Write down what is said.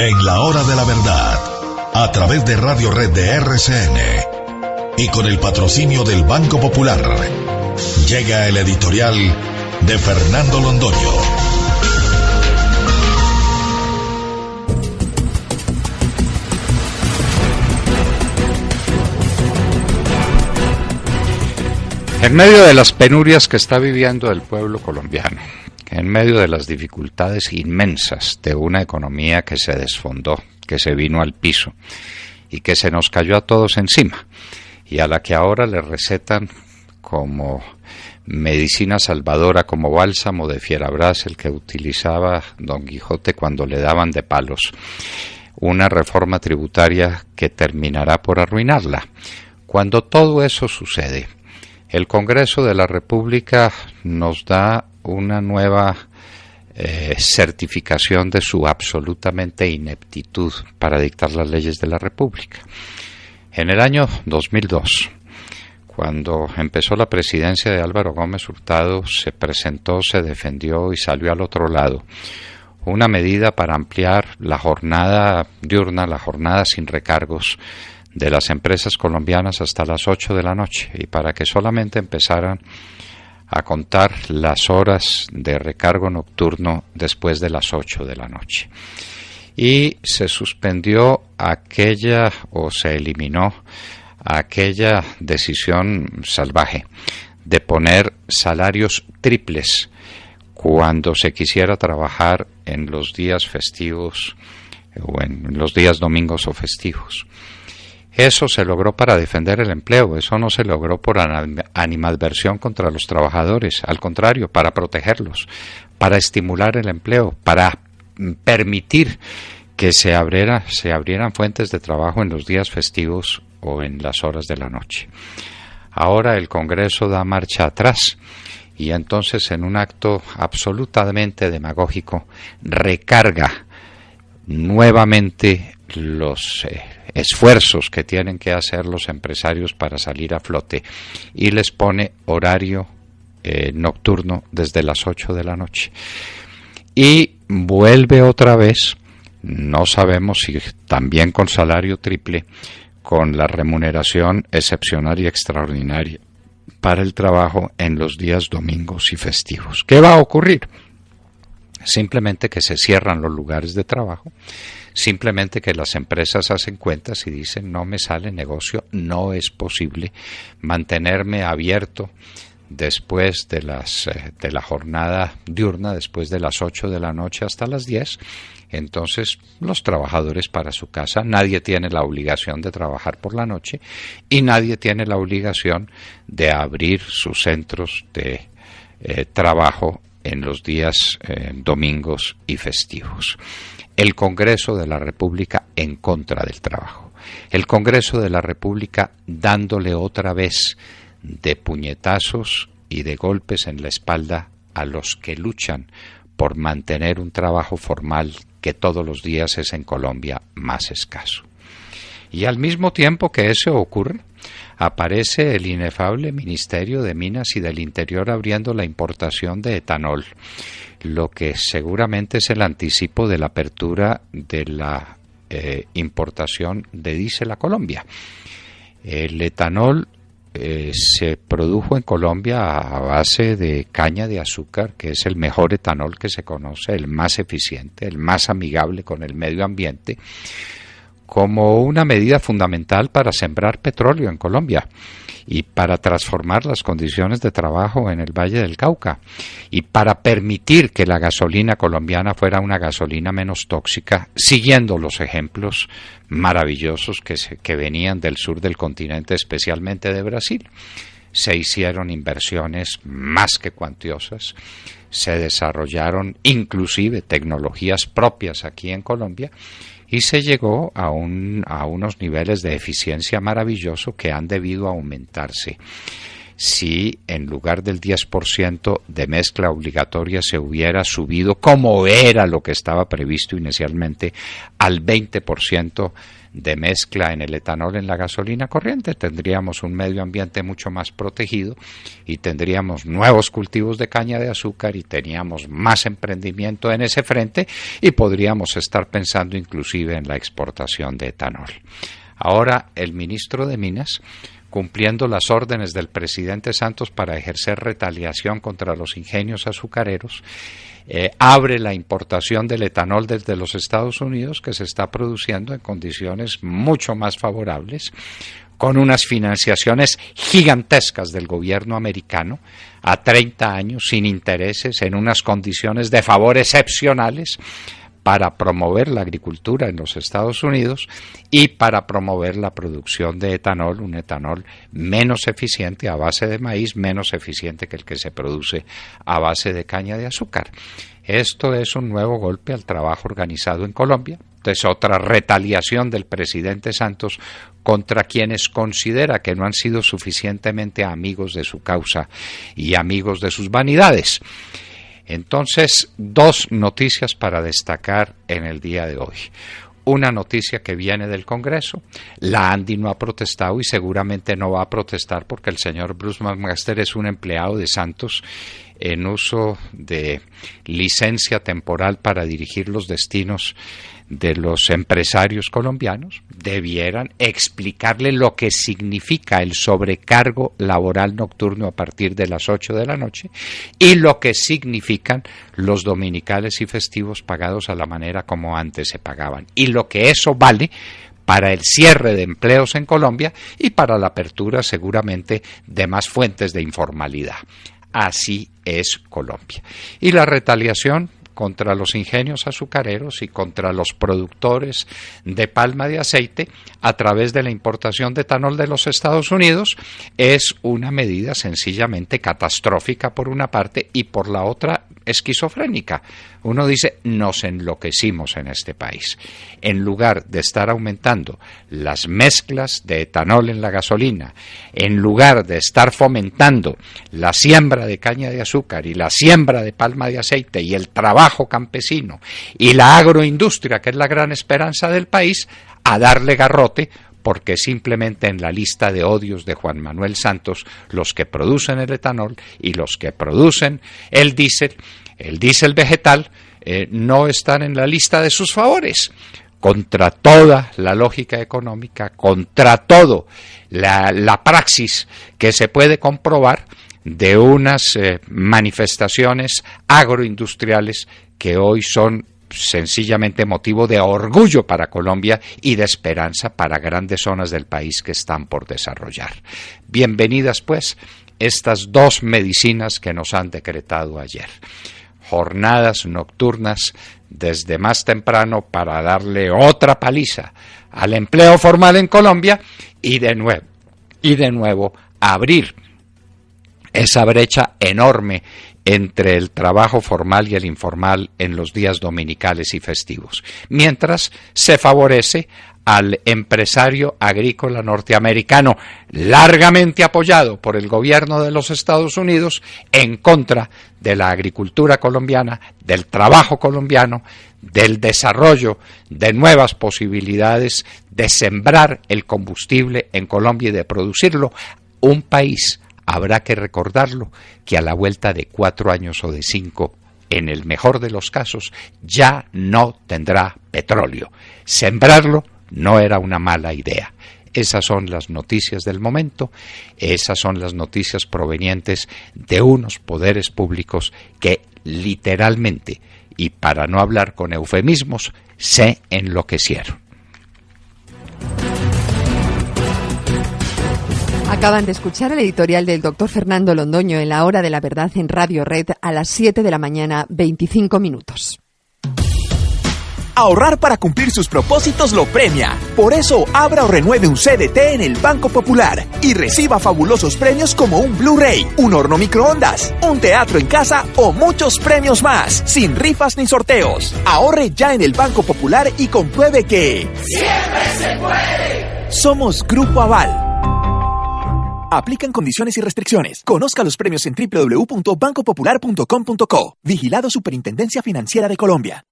En la hora de la verdad, a través de Radio Red de RCN y con el patrocinio del Banco Popular, llega el editorial de Fernando Londoño. En medio de las penurias que está viviendo el pueblo colombiano, en medio de las dificultades inmensas de una economía que se desfondó, que se vino al piso y que se nos cayó a todos encima y a la que ahora le recetan como medicina salvadora, como bálsamo de fierabrás el que utilizaba Don Quijote cuando le daban de palos, una reforma tributaria que terminará por arruinarla. Cuando todo eso sucede, el Congreso de la República nos da una nueva certificación de su absolutamente ineptitud para dictar las leyes de la República. En el año 2002, cuando empezó la presidencia de Álvaro Gómez Hurtado, se presentó, se defendió y salió al otro lado una medida para ampliar la jornada diurna, la jornada sin recargos de las empresas colombianas hasta las 8 de la noche y para que solamente empezaran a contar las horas de recargo nocturno después de las 8 de la noche. Y se suspendió aquella o se eliminó aquella decisión salvaje de poner salarios triples cuando se quisiera trabajar en los días festivos o en los días domingos o festivos. Eso se logró para defender el empleo, eso no se logró por animadversión contra los trabajadores, al contrario, para protegerlos, para estimular el empleo, para permitir que se abrieran fuentes de trabajo en los días festivos o en las horas de la noche. Ahora el Congreso da marcha atrás y entonces en un acto absolutamente demagógico recarga nuevamente los esfuerzos que tienen que hacer los empresarios para salir a flote y les pone horario nocturno desde las 8 de la noche. Y vuelve otra vez, no sabemos si también con salario triple, con la remuneración excepcional y extraordinaria para el trabajo en los días domingos y festivos. ¿Qué va a ocurrir? Simplemente que se cierran los lugares de trabajo, simplemente que las empresas hacen cuentas y dicen no me sale negocio, no es posible mantenerme abierto después de la jornada diurna, después de las 8 de la noche hasta las 10, entonces los trabajadores para su casa, nadie tiene la obligación de trabajar por la noche y nadie tiene la obligación de abrir sus centros de trabajo en los días domingos y festivos. El Congreso de la República en contra del trabajo. El Congreso de la República dándole otra vez de puñetazos y de golpes en la espalda a los que luchan por mantener un trabajo formal que todos los días es en Colombia más escaso. Y al mismo tiempo que eso ocurre, aparece el inefable Ministerio de Minas y del Interior abriendo la importación de etanol, lo que seguramente es el anticipo de la apertura de la importación de diésel a Colombia. El etanol se produjo en Colombia a base de caña de azúcar, que es el mejor etanol que se conoce, el más eficiente, el más amigable con el medio ambiente, como una medida fundamental para sembrar petróleo en Colombia y para transformar las condiciones de trabajo en el Valle del Cauca y para permitir que la gasolina colombiana fuera una gasolina menos tóxica, siguiendo los ejemplos maravillosos que venían del sur del continente, especialmente de Brasil. Se hicieron inversiones más que cuantiosas, se desarrollaron inclusive tecnologías propias aquí en Colombia y se llegó a unos niveles de eficiencia maravilloso que han debido aumentarse. Si en lugar del 10% de mezcla obligatoria se hubiera subido, como era lo que estaba previsto inicialmente, al 20% de mezcla en el etanol en la gasolina corriente. Tendríamos un medio ambiente mucho más protegido y tendríamos nuevos cultivos de caña de azúcar y teníamos más emprendimiento en ese frente y podríamos estar pensando inclusive en la exportación de etanol. Ahora el ministro de Minas, cumpliendo las órdenes del presidente Santos para ejercer retaliación contra los ingenios azucareros, abre la importación del etanol desde los Estados Unidos, que se está produciendo en condiciones mucho más favorables, con unas financiaciones gigantescas del gobierno americano a 30 años, sin intereses, en unas condiciones de favor excepcionales, para promover la agricultura en los Estados Unidos y para promover la producción de etanol, un etanol menos eficiente a base de maíz, menos eficiente que el que se produce a base de caña de azúcar. Esto es un nuevo golpe al trabajo organizado en Colombia. Es otra retaliación del presidente Santos contra quienes considera que no han sido suficientemente amigos de su causa y amigos de sus vanidades. Entonces, dos noticias para destacar en el día de hoy. Una noticia que viene del Congreso. La ANDI no ha protestado y seguramente no va a protestar porque el señor Bruce McMaster es un empleado de Santos en uso de licencia temporal para dirigir los destinos de los empresarios colombianos. Debieran explicarle lo que significa el sobrecargo laboral nocturno a partir de las 8 de la noche y lo que significan los dominicales y festivos pagados a la manera como antes se pagaban y lo que eso vale para el cierre de empleos en Colombia y para la apertura seguramente de más fuentes de informalidad. Así es Colombia. Y la retaliación contra los ingenios azucareros y contra los productores de palma de aceite a través de la importación de etanol de los Estados Unidos es una medida sencillamente catastrófica por una parte y por la otra esquizofrénica. Uno dice, nos enloquecimos en este país. En lugar de estar aumentando las mezclas de etanol en la gasolina, en lugar de estar fomentando la siembra de caña de azúcar y la siembra de palma de aceite y el trabajo campesino y la agroindustria, que es la gran esperanza del país, a darle garrote, porque simplemente en la lista de odios de Juan Manuel Santos, los que producen el etanol y los que producen el diésel vegetal, no están en la lista de sus favores. Contra toda la lógica económica, contra todo la praxis que se puede comprobar de unas manifestaciones agroindustriales que hoy son sencillamente motivo de orgullo para Colombia y de esperanza para grandes zonas del país que están por desarrollar. Bienvenidas, pues, estas dos medicinas que nos han decretado ayer. Jornadas nocturnas desde más temprano para darle otra paliza al empleo formal en Colombia y de nuevo abrir esa brecha enorme entre el trabajo formal y el informal en los días dominicales y festivos, mientras se favorece al empresario agrícola norteamericano, largamente apoyado por el gobierno de los Estados Unidos, en contra de la agricultura colombiana, del trabajo colombiano, del desarrollo de nuevas posibilidades de sembrar el combustible en Colombia y de producirlo. Un país, habrá que recordarlo, que a la vuelta de 4 años o de 5, en el mejor de los casos, ya no tendrá petróleo. Sembrarlo no era una mala idea. Esas son las noticias del momento, esas son las noticias provenientes de unos poderes públicos que literalmente, y para no hablar con eufemismos, se enloquecieron. Acaban de escuchar el editorial del doctor Fernando Londoño en La Hora de la Verdad en Radio Red a las 7 de la mañana, 25 minutos. Ahorrar para cumplir sus propósitos lo premia. Por eso, abra o renueve un CDT en el Banco Popular y reciba fabulosos premios como un Blu-ray, un horno microondas, un teatro en casa o muchos premios más, sin rifas ni sorteos. Ahorre ya en el Banco Popular y compruebe que ¡siempre se puede! Somos Grupo Aval. Aplican condiciones y restricciones. Conozca los premios en www.bancopopular.com.co. Vigilado Superintendencia Financiera de Colombia.